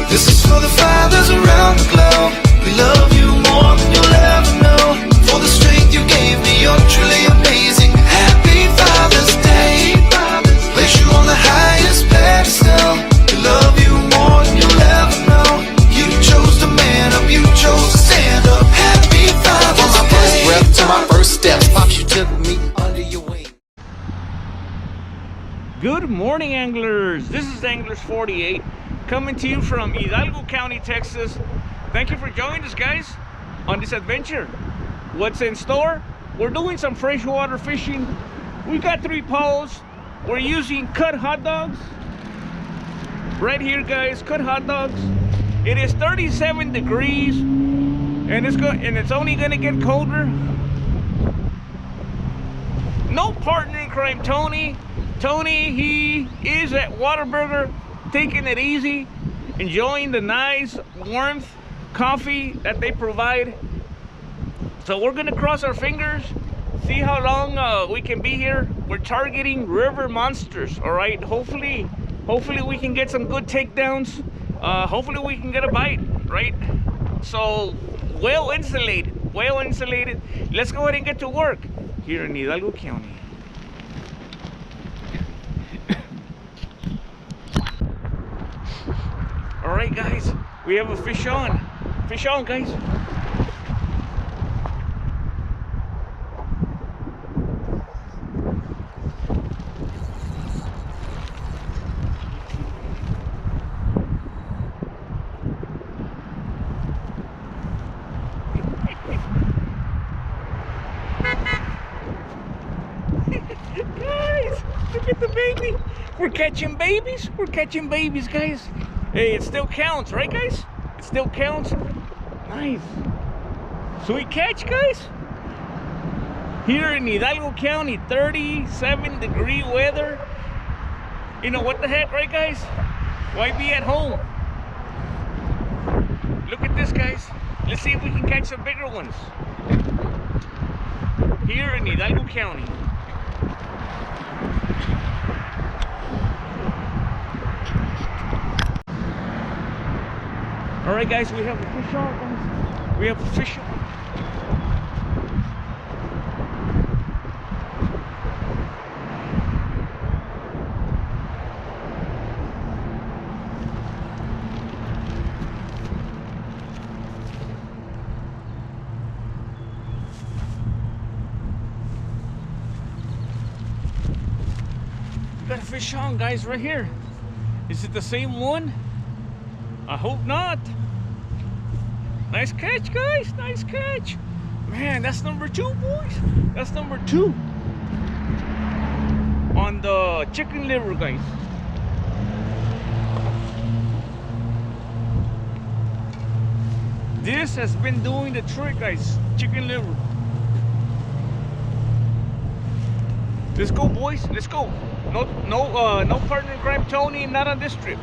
This is for the fathers around the globe. We love you more than you'll ever know. For the strength you gave me, you're truly amazing. Happy Father's Day. Place you on the highest pedestal. We love you more than you'll ever know. You chose to man up, you chose to stand up. Happy Father's Day. From my first breath to my first steps, Pops, you took me under your wing. Good morning, anglers. This is Anglers 48 coming to you from Hidalgo County, Texas. Thank you for joining us, guys, on this adventure. What's in store? We're doing some freshwater fishing. We got 3 poles. We're using cut hot dogs right here, guys. Cut hot dogs. It is 37 degrees and it's only gonna get colder. No partner in crime, Tony. Tony, he is at Whataburger, taking it easy, enjoying the nice warmth coffee that they provide. So we're gonna cross our fingers, see how long we can be here. We're targeting river monsters, all right? Hopefully we can get some good takedowns. Hopefully we can get a bite, right? So well insulated. Let's go ahead and get to work here in Hidalgo County. All right, guys, we have a fish on. Fish on, guys. Guys, look at the baby. We're catching babies. We're catching babies, guys. Hey, it still counts, right, guys? It still counts. Nice. Sweet catch, guys. Here in Hidalgo County, 37-degree weather. You know what the heck, right, guys? Why be at home? Look at this, guys. Let's see if we can catch some bigger ones. Here in Hidalgo County. All right, guys, we have a fish on, guys. We have a fish on. We got a fish on, guys, right here. Is it the same one? I hope not. Nice catch, guys. Nice catch. Man, that's number 2, boys. That's number 2 on the chicken liver, guys. This has been doing the trick, guys. Chicken liver. Let's go, boys. Let's go. No partner in crime, Tony. Not on this trip.